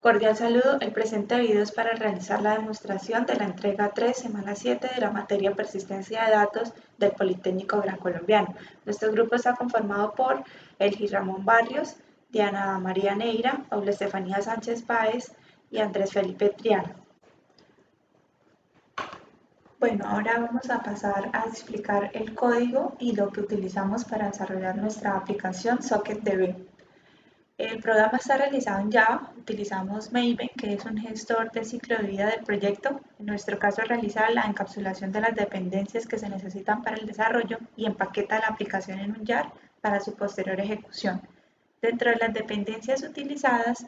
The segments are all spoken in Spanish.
Cordial saludo, el presente video es para realizar la demostración de la entrega 3, semana 7 de la materia Persistencia de Datos del Politécnico Gran Colombiano. Nuestro grupo está conformado por Elgir Ramón Barrios, Diana María Neira, Paula Estefanía Sánchez Páez y Andrés Felipe Triano. Bueno, ahora vamos a pasar a explicar el código y lo que utilizamos para desarrollar nuestra aplicación SocketDB. El programa está realizado en Java, utilizamos Maven, que es un gestor de ciclo de vida del proyecto. En nuestro caso realiza la encapsulación de las dependencias que se necesitan para el desarrollo y empaqueta la aplicación en un jar para su posterior ejecución. Dentro de las dependencias utilizadas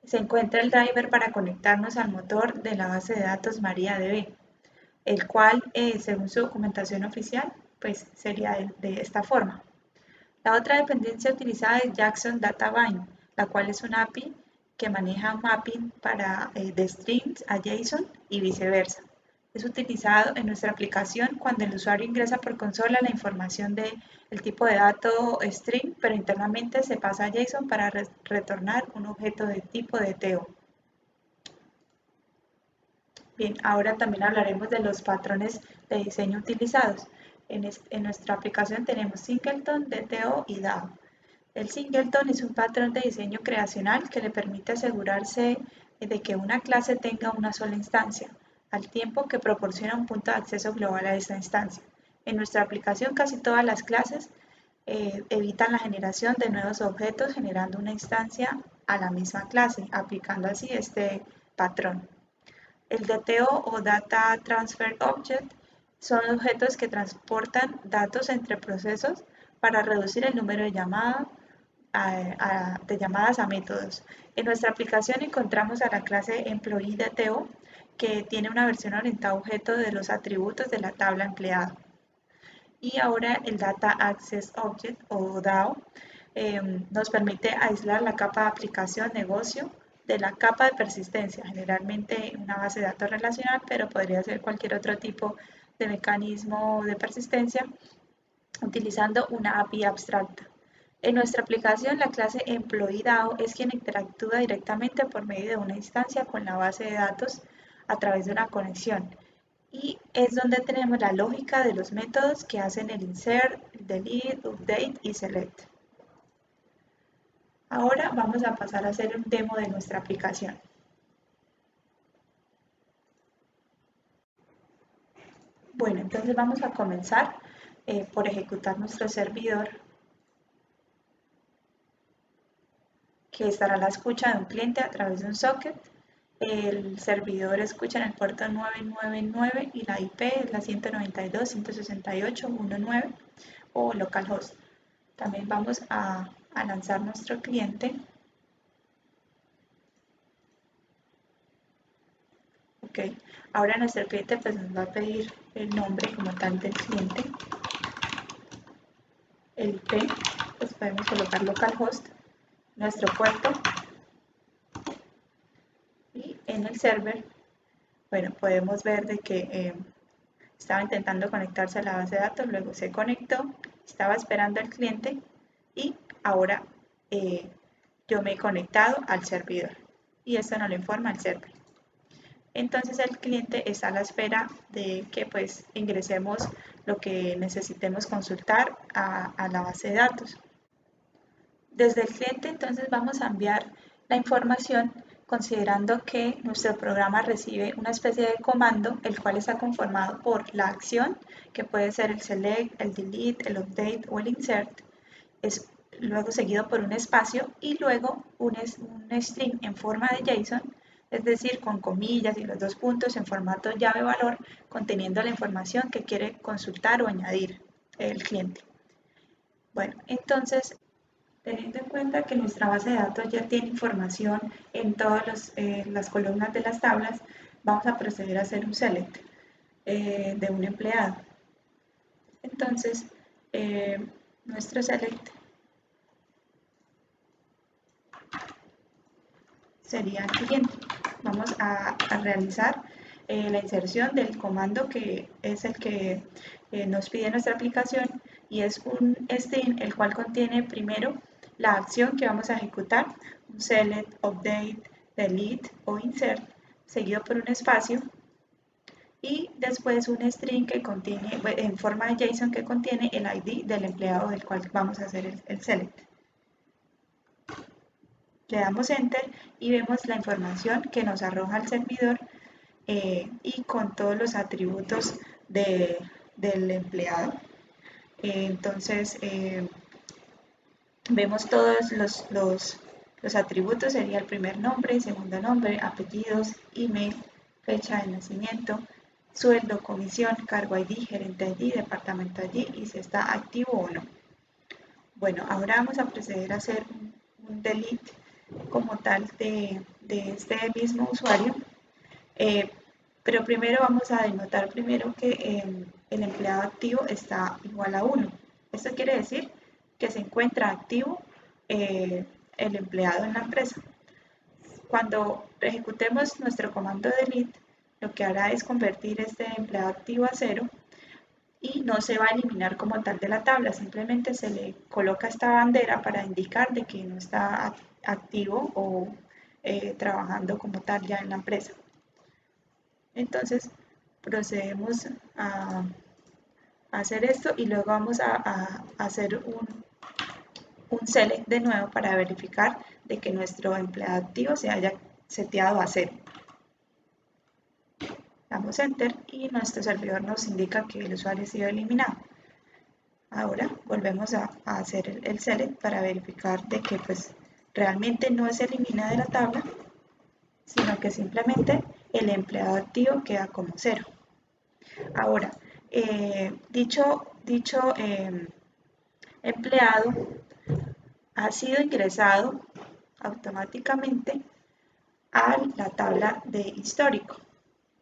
se encuentra el driver para conectarnos al motor de la base de datos MariaDB, el cual, según su documentación oficial, pues sería de esta forma. La otra dependencia utilizada es Jackson Data Bind, la cual es una API que maneja mapping de strings a JSON y viceversa. Es utilizado en nuestra aplicación cuando el usuario ingresa por consola la información del tipo de dato string, pero internamente se pasa a JSON para retornar un objeto de tipo DTO. Bien, ahora también hablaremos de los patrones de diseño utilizados. En nuestra aplicación tenemos Singleton, DTO y DAO. El Singleton es un patrón de diseño creacional que le permite asegurarse de que una clase tenga una sola instancia, al tiempo que proporciona un punto de acceso global a esta instancia. En nuestra aplicación casi todas las clases evitan la generación de nuevos objetos generando una instancia a la misma clase, aplicando así este patrón. El DTO o Data Transfer Object son objetos que transportan datos entre procesos para reducir el número de llamadas a métodos. En nuestra aplicación encontramos a la clase EmployeeDTO que tiene una versión orientada a objeto de los atributos de la tabla empleada. Y ahora el Data Access Object o DAO nos permite aislar la capa de aplicación negocio de la capa de persistencia, generalmente una base de datos relacional, pero podría ser cualquier otro tipo de mecanismo de persistencia utilizando una API abstracta. En nuestra aplicación, la clase EmployeeDAO es quien interactúa directamente por medio de una instancia con la base de datos a través de una conexión. Y es donde tenemos la lógica de los métodos que hacen el insert, delete, update y select. Ahora vamos a pasar a hacer un demo de nuestra aplicación. Bueno, entonces vamos a comenzar por ejecutar nuestro servidor, que estará a la escucha de un cliente a través de un socket. El servidor escucha en el puerto 999 y la IP es la 192.168.1.9 o localhost. También vamos a lanzar nuestro cliente. Ok, ahora nuestro cliente pues nos va a pedir el nombre como tal del cliente. El IP, pues podemos colocar localhost, nuestro puerto. Y en el server, bueno, podemos ver de que estaba intentando conectarse a la base de datos, luego se conectó, estaba esperando al cliente y ahora yo me he conectado al servidor y esto nos lo informa el server. Entonces el cliente está a la espera de que pues ingresemos lo que necesitemos consultar a la base de datos. Desde el cliente entonces vamos a enviar la información considerando que nuestro programa recibe una especie de comando, el cual está conformado por la acción, que puede ser el select, el delete, el update o el insert, es luego seguido por un espacio y luego un string en forma de JSON, es decir, con comillas y los dos puntos en formato llave valor, conteniendo la información que quiere consultar o añadir el cliente. Bueno, entonces, teniendo en cuenta que nuestra base de datos ya tiene información en todas las columnas de las tablas, vamos a proceder a hacer un select de un empleado. Entonces, nuestro select sería el siguiente. Vamos a realizar la inserción del comando que es el que nos pide nuestra aplicación y es un string el cual contiene primero la acción que vamos a ejecutar, un select, update, delete o insert, seguido por un espacio y después un string que contiene, en forma de JSON, que contiene el ID del empleado del cual vamos a hacer el select. Le damos enter y vemos la información que nos arroja el servidor y con todos los atributos del empleado. Entonces vemos todos los atributos, sería el primer nombre, segundo nombre, apellidos, email, fecha de nacimiento, sueldo, comisión, cargo ID, gerente ID, departamento ID y si está activo o no. Bueno, ahora vamos a proceder a hacer un delete como tal de este mismo usuario, pero primero vamos a denotar primero que el empleado activo está igual a 1. Esto quiere decir que se encuentra activo el empleado en la empresa. Cuando ejecutemos nuestro comando delete, lo que hará es convertir este empleado activo a 0 y no se va a eliminar como tal de la tabla, simplemente se le coloca esta bandera para indicar de que no está activo o trabajando como tal ya en la empresa. Entonces procedemos a hacer esto y luego vamos a hacer un select de nuevo para verificar de que nuestro empleado activo se haya seteado a 0. Damos enter y nuestro servidor nos indica que el usuario ha sido eliminado. Ahora volvemos a hacer el select para verificar de que pues realmente no se elimina de la tabla, sino que simplemente el empleado activo queda como 0. Ahora, dicho empleado ha sido ingresado automáticamente a la tabla de histórico.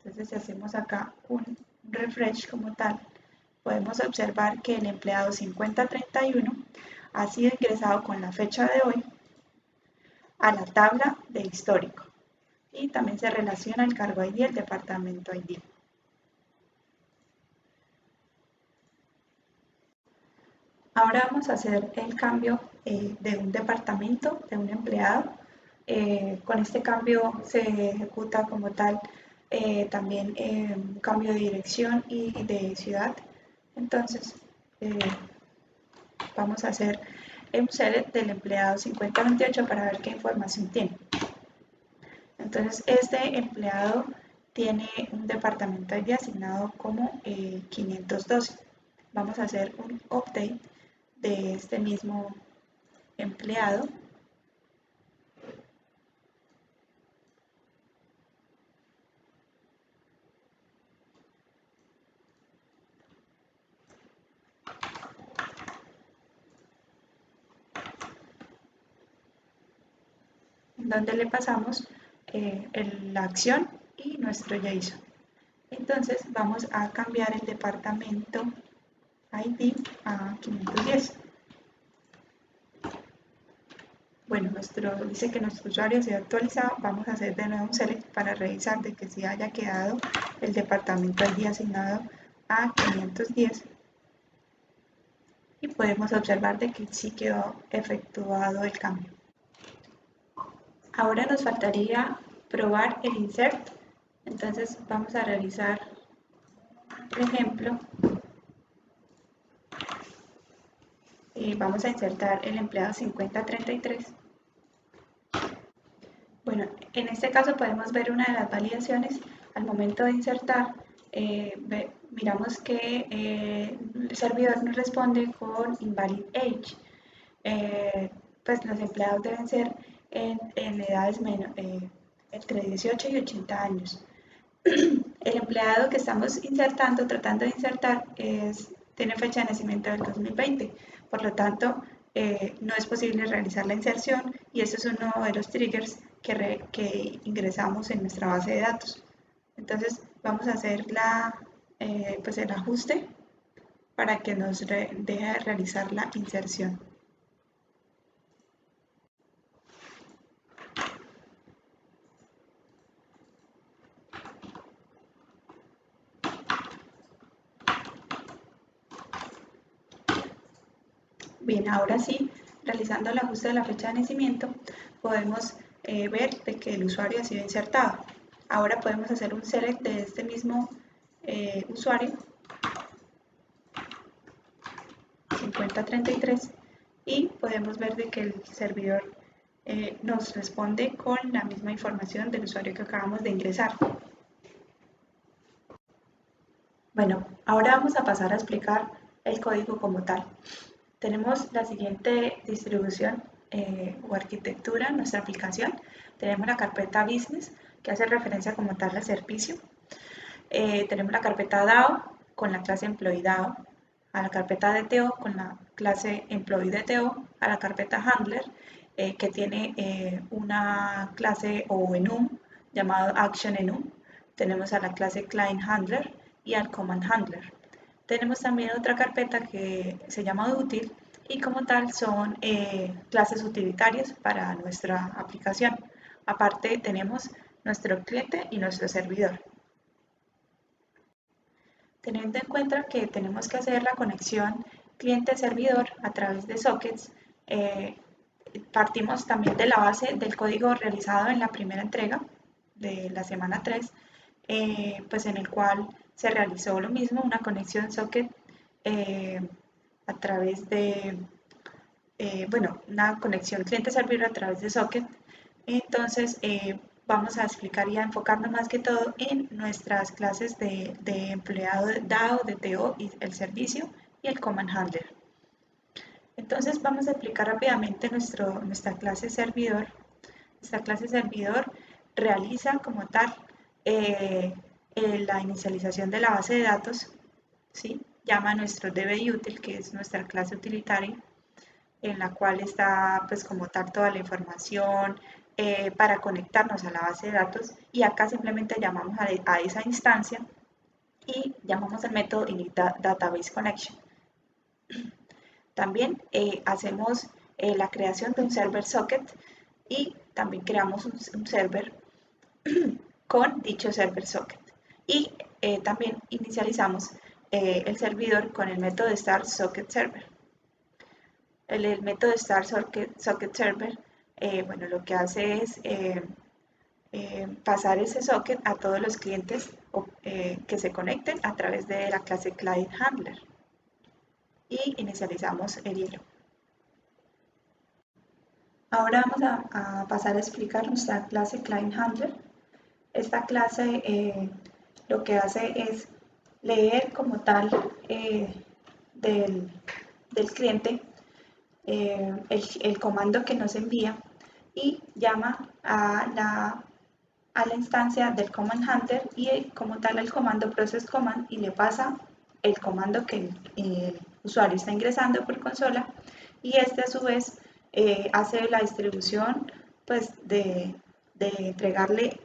Entonces, si hacemos acá un refresh como tal, podemos observar que el empleado 5031 ha sido ingresado con la fecha de hoy a la tabla de histórico y también se relaciona el cargo ID y el departamento ID. Ahora vamos a hacer el cambio de un departamento, de un empleado. Con este cambio se ejecuta como tal también un cambio de dirección y de ciudad. Entonces, vamos a hacer un select del empleado 5028 para ver qué información tiene. Entonces, este empleado tiene un departamento ID asignado como 512. Vamos a hacer un update de este mismo empleado. Donde le pasamos la acción y nuestro JSON. Entonces vamos a cambiar el departamento ID a 510. Bueno, dice que nuestro usuario se ha actualizado. Vamos a hacer de nuevo un select para revisar de que sí haya quedado el departamento ID asignado a 510. Y podemos observar de que sí quedó efectuado el cambio. Ahora nos faltaría probar el insert. Entonces vamos a realizar el ejemplo. Vamos a insertar el empleado 5033. Bueno, en este caso podemos ver una de las validaciones. Al momento de insertar, miramos que el servidor nos responde con invalid age. Pues los empleados deben ser en edades entre 18 y 80 años. El empleado que estamos insertando, tratando de insertar, tiene fecha de nacimiento del 2020. Por lo tanto, no es posible realizar la inserción y ese es uno de los triggers que ingresamos en nuestra base de datos. Entonces, vamos a hacer pues el ajuste para que nos deje realizar la inserción. Bien, ahora sí, realizando el ajuste de la fecha de nacimiento, podemos ver de que el usuario ha sido insertado. Ahora podemos hacer un select de este mismo usuario 5033 y podemos ver de que el servidor nos responde con la misma información del usuario que acabamos de ingresar. Bueno, ahora vamos a pasar a explicar el código como tal. Tenemos la siguiente distribución o arquitectura en nuestra aplicación. Tenemos la carpeta Business, que hace referencia como tal al servicio. Tenemos la carpeta DAO con la clase Employee DAO, a la carpeta DTO con la clase Employee DTO, a la carpeta Handler, que tiene una clase o enum llamado Action Enum. Tenemos a la clase Client Handler y al Command Handler. Tenemos también otra carpeta que se llama Util y como tal son clases utilitarias para nuestra aplicación. Aparte tenemos nuestro cliente y nuestro servidor. Teniendo en cuenta que tenemos que hacer la conexión cliente-servidor a través de sockets, partimos también de la base del código realizado en la primera entrega de la semana 3, pues en el cual se realizó lo mismo, una conexión socket a través de, una conexión cliente-servidor a través de socket. Entonces, vamos a explicar y a enfocarnos más que todo en nuestras clases de empleado DAO, DTO y el servicio y el Command Handler. Entonces vamos a explicar rápidamente nuestra clase servidor. Esta clase servidor realiza como tal la inicialización de la base de datos, ¿sí? Llama a nuestro DBUtil, que es nuestra clase utilitaria, en la cual está pues como tal toda la información para conectarnos a la base de datos y acá simplemente llamamos a esa instancia y llamamos al método init database connection. También hacemos la creación de un server socket y también creamos un server con dicho server socket y también inicializamos el servidor con el método start socket server. El método start socket server bueno, lo que hace es pasar ese socket a todos los clientes que se conecten a través de la clase client handler y inicializamos el hilo. Ahora vamos a pasar a explicar nuestra clase client handler. Esta clase lo que hace es leer como tal del cliente el comando que nos envía y llama a la instancia del Command Handler y como tal al comando Process Command y le pasa el comando que el usuario está ingresando por consola y este a su vez hace la distribución pues de entregarle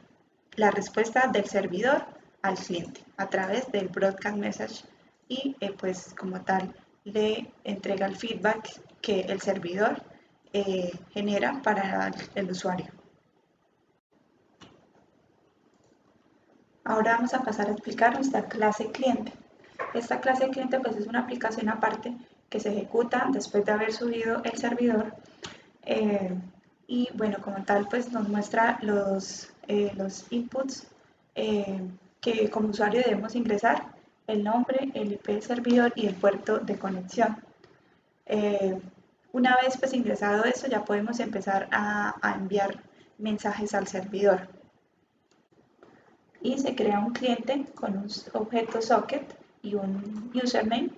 la respuesta del servidor al cliente a través del broadcast message y pues como tal le entrega el feedback que el servidor genera para el usuario. Ahora vamos a pasar a explicar nuestra clase cliente. Esta clase cliente pues es una aplicación aparte que se ejecuta después de haber subido el servidor y bueno, como tal pues nos muestra los inputs que como usuario debemos ingresar, el nombre, el IP del servidor y el puerto de conexión. Una vez pues ingresado eso ya podemos empezar a enviar mensajes al servidor y se crea un cliente con un objeto socket y un username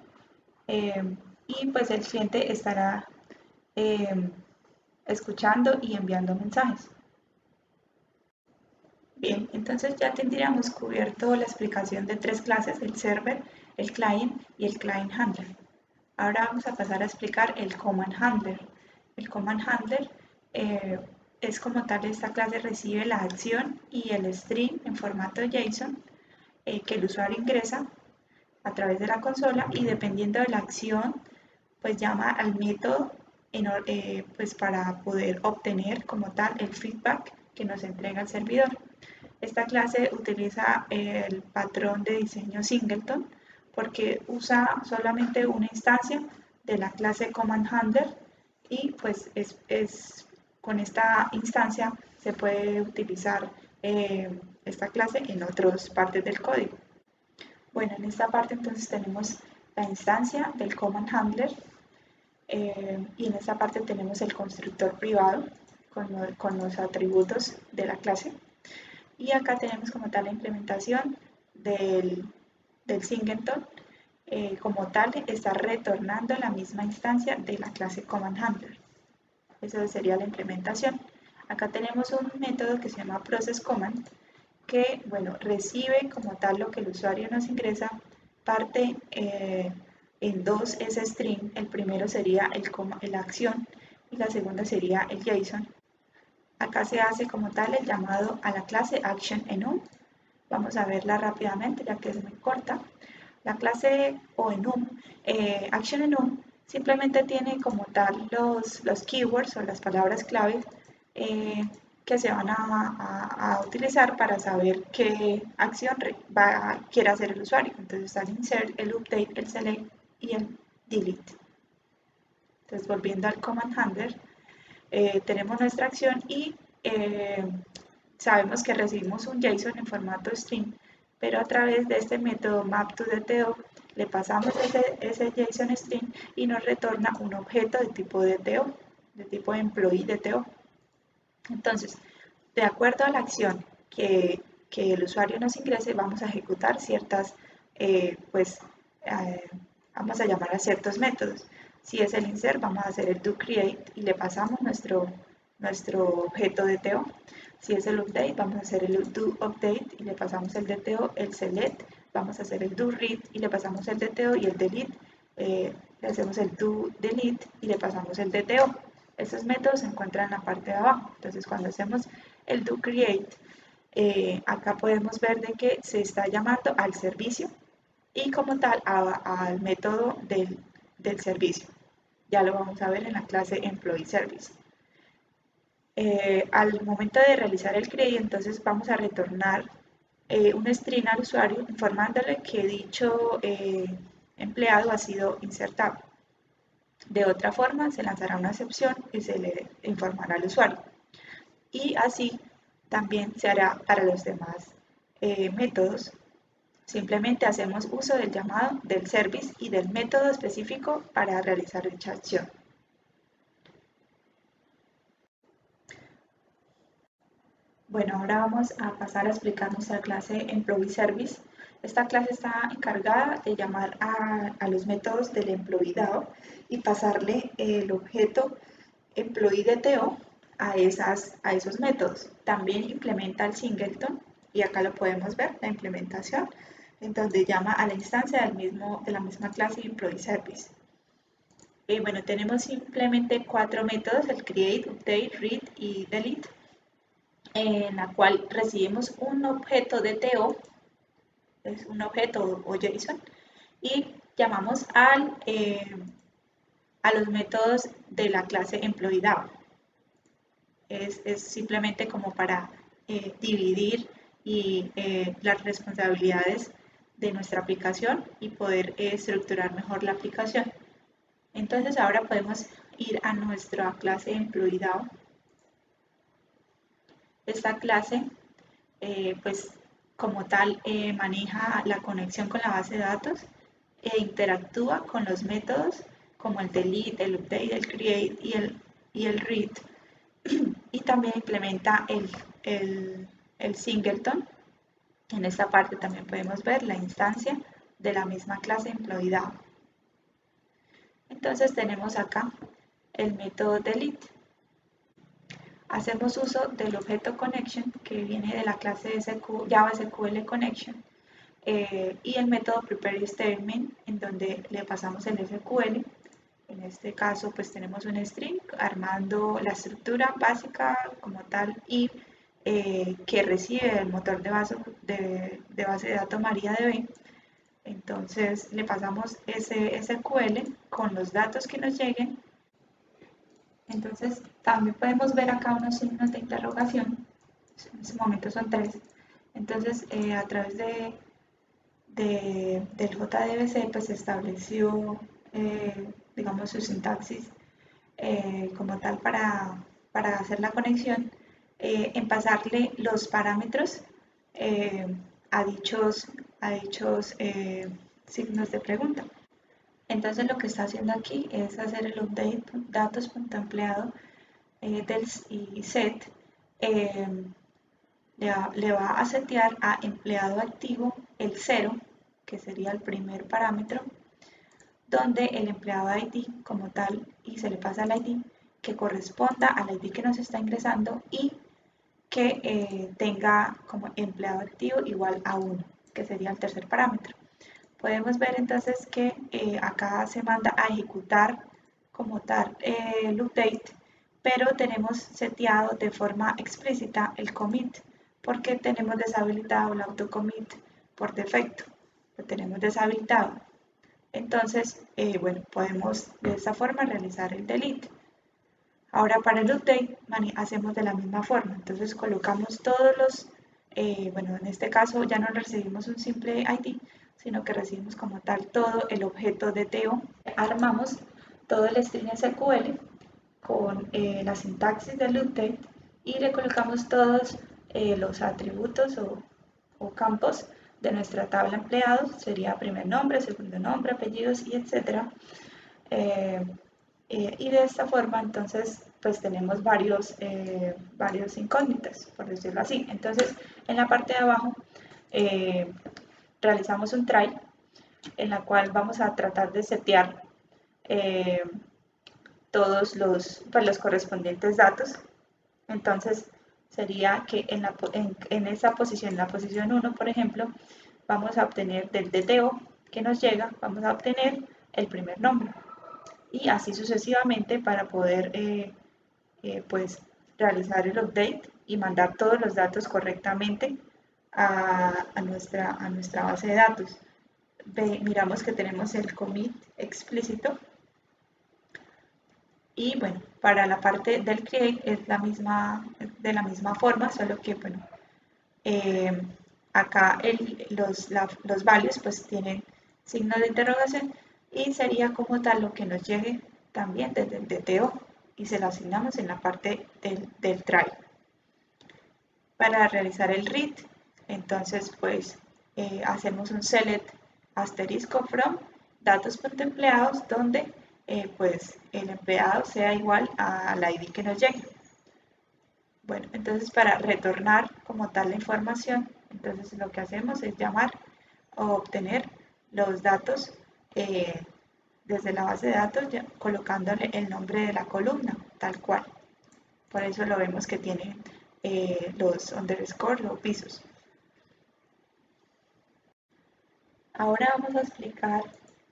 y pues el cliente estará escuchando y enviando mensajes. Bien, entonces ya tendríamos cubierto la explicación de tres clases, el server, el client y el client handler. Ahora vamos a pasar a explicar el command handler. El command handler es como tal, esta clase recibe la acción y el string en formato JSON que el usuario ingresa a través de la consola y dependiendo de la acción, pues llama al método pues para poder obtener como tal el feedback que nos entrega el servidor. Esta clase utiliza el patrón de diseño singleton porque usa solamente una instancia de la clase command handler y pues con esta instancia se puede utilizar esta clase en otras partes del código. Bueno, en esta parte entonces tenemos la instancia del command handler y en esta parte tenemos el constructor privado con los atributos de la clase. Y acá tenemos como tal la implementación del singleton. Como tal, está retornando la misma instancia de la clase command handler. Esa sería la implementación. Acá tenemos un método que se llama process command que, bueno, recibe como tal lo que el usuario nos ingresa, parte en dos ese string. El primero sería la acción y la segunda sería el JSON. Acá se hace como tal el llamado a la clase ActionEnum. Vamos a verla rápidamente ya que es muy corta. La clase o enum, ActionEnum, simplemente tiene como tal los keywords o las palabras claves que se van a utilizar para saber qué acción quiere hacer el usuario. Entonces está el insert, el update, el select y el delete. Entonces volviendo al command handler, tenemos nuestra acción y sabemos que recibimos un JSON en formato string, pero a través de este método map2DTO le pasamos ese JSON string y nos retorna un objeto de tipo DTO, de tipo employee DTO. Entonces, de acuerdo a la acción que el usuario nos ingrese, vamos a ejecutar ciertas, pues, vamos a llamar a ciertos métodos. Si es el insert, vamos a hacer el doCreate y le pasamos nuestro objeto DTO. Si es el update, vamos a hacer el doUpdate y le pasamos el DTO, el select, vamos a hacer el doRead y le pasamos el DTO y el delete, le hacemos el doDelete y le pasamos el DTO. Estos métodos se encuentran en la parte de abajo. Entonces, cuando hacemos el doCreate, acá podemos ver de que se está llamando al servicio y como tal al método del servicio. Ya lo vamos a ver en la clase Employee Service. Al momento de realizar el create, entonces vamos a retornar un string al usuario informándole que dicho empleado ha sido insertado. De otra forma, se lanzará una excepción y se le informará al usuario. Y así también se hará para los demás métodos. Simplemente hacemos uso del llamado del service y del método específico para realizar dicha acción. Bueno, ahora vamos a pasar a explicar nuestra clase Employee Service. Esta clase está encargada de llamar a los métodos del employee DAO y pasarle el objeto employee DTO a esos métodos. También implementa el singleton y acá lo podemos ver, la implementación, en donde llama a la instancia de la misma clase Employee Service. Bueno, tenemos simplemente 4 métodos, el create, update, read y delete, en la cual recibimos un objeto DTO, es un objeto o JSON, y llamamos a los métodos de la clase employee DAO. Es simplemente como para dividir las responsabilidades de nuestra aplicación y poder estructurar mejor la aplicación. Entonces ahora podemos ir a nuestra clase employee DAO. Esta clase pues como tal maneja la conexión con la base de datos e interactúa con los métodos como el delete, el update, el create y el read, y también implementa el singleton. En esta parte también podemos ver la instancia de la misma clase employee DAO. Entonces tenemos acá el método delete. Hacemos uso del objeto connection que viene de la clase Java SQL Connection y el método prepare statement en donde le pasamos el SQL. En este caso pues tenemos un string armando la estructura básica como tal y que recibe el motor de base de datos MariaDB. Entonces le pasamos ese SQL con los datos que nos lleguen. Entonces también podemos ver acá unos signos de interrogación, en este momento son 3. Entonces a través del JDBC pues se estableció digamos su sintaxis como tal para hacer la conexión en pasarle los parámetros eh, a dichos signos de pregunta. Entonces lo que está haciendo aquí es hacer el update datos.empleado del y set. Le va a setear a empleado activo el 0, que sería el primer parámetro, donde el empleado ID como tal, y se le pasa al ID, que corresponda al ID que nos está ingresando y que tenga como empleado activo igual a 1, que sería el tercer parámetro. Podemos ver entonces que acá se manda a ejecutar como tal el update, pero tenemos seteado de forma explícita el commit, porque tenemos deshabilitado el autocommit por defecto, lo tenemos deshabilitado. Entonces, bueno, podemos de esta forma realizar el delete. Ahora para el update hacemos de la misma forma, entonces colocamos todos los, bueno, en este caso ya no recibimos un simple ID, sino que recibimos como tal todo el objeto de DTO. Armamos todo el string SQL con la sintaxis del update y le colocamos todos los atributos o campos de nuestra tabla empleados, sería primer nombre, segundo nombre, apellidos y etcétera. Y de esta forma entonces pues tenemos varios incógnitas, por decirlo así. Entonces en la parte de abajo realizamos un try en la cual vamos a tratar de setear eh, todos los correspondientes datos. Entonces sería que en esa posición, en la posición 1, por ejemplo, vamos a obtener del DTO que nos llega, vamos a obtener el primer nombre y así sucesivamente para poder pues realizar el update y mandar todos los datos correctamente a nuestra base de datos. Miramos que tenemos el commit explícito y bueno, para la parte del create es de la misma forma, solo que bueno, eh, acá los values pues tienen signo de interrogación y sería como tal lo que nos llegue también desde el DTO y se lo asignamos en la parte del try. Para realizar el read, entonces pues hacemos un select asterisco from datos.empleados donde pues el empleado sea igual al ID que nos llegue. Bueno, entonces para retornar como tal la información, entonces lo que hacemos es llamar o obtener los datos desde la base de datos colocándole el nombre de la columna, tal cual. Por eso lo vemos que tiene los underscore o pisos. Ahora vamos a explicar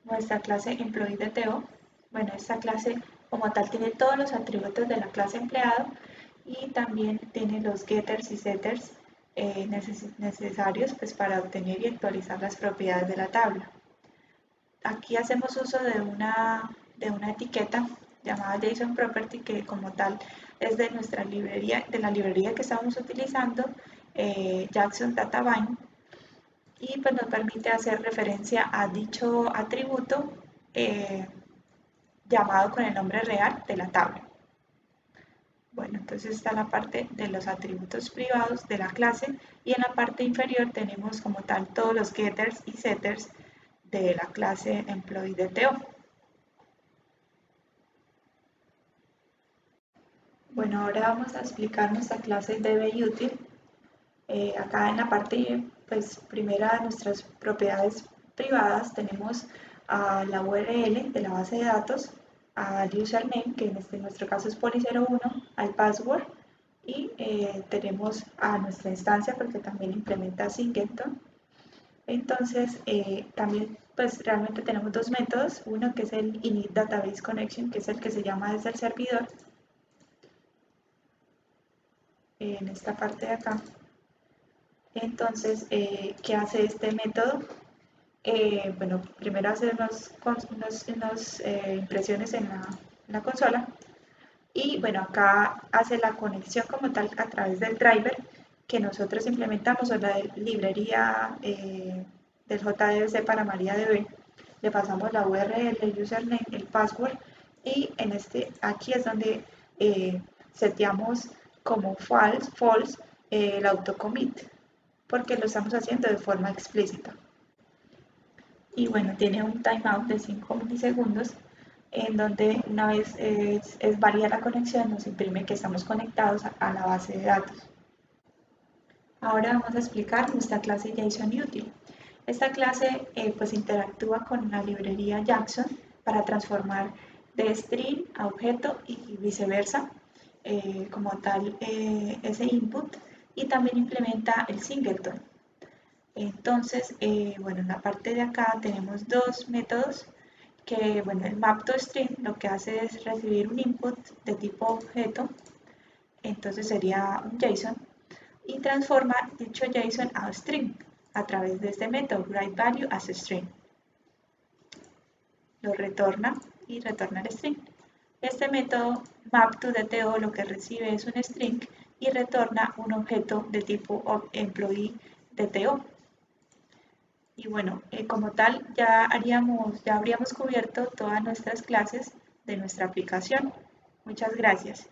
nuestra clase employee DTO. Bueno, esta clase como tal tiene todos los atributos de la clase empleado y también tiene los getters y setters necesarios pues, para obtener y actualizar las propiedades de la tabla. Aquí hacemos uso de una etiqueta llamada JSON Property que como tal es de nuestra librería, de la librería que estamos utilizando, Jackson Data Bind, y pues nos permite hacer referencia a dicho atributo llamado con el nombre real de la tabla. Bueno, entonces está la parte de los atributos privados de la clase y en la parte inferior tenemos como tal todos los getters y setters de la clase employee DTO. Bueno, ahora vamos a explicar nuestra clase DBUtil. Acá en la parte pues, primera de nuestras propiedades privadas tenemos a la URL de la base de datos, al username, que en nuestro caso es poli01, al password, y tenemos a nuestra instancia porque también implementa Singleton. Entonces, también pues realmente tenemos dos métodos, uno que es el init database connection, que es el que se llama desde el servidor, en esta parte de acá. Entonces, ¿qué hace este método? Bueno, primero hace unas impresiones en la consola y bueno, acá hace la conexión como tal a través del driver que nosotros implementamos o la librería del JDBC para MariaDB. Le pasamos la URL, el username, el password y aquí es donde seteamos como false el autocommit, porque lo estamos haciendo de forma explícita. Y bueno, tiene un timeout de 5 milisegundos en donde una vez es válida la conexión nos imprime que estamos conectados a la base de datos. Ahora vamos a explicar nuestra clase JSON-Util. Esta clase pues interactúa con la librería Jackson para transformar de string a objeto y viceversa, como tal ese input, y también implementa el singleton. Entonces, bueno, en la parte de acá tenemos dos métodos que, bueno, el map2string lo que hace es recibir un input de tipo objeto, entonces sería un JSON, y transforma dicho JSON a string a través de este método writeValue as string. Lo retorna y retorna el string. Este método map2DTO lo que recibe es un string y retorna un objeto de tipo employee DTO. Y bueno, como tal ya habríamos cubierto todas nuestras clases de nuestra aplicación. Muchas gracias.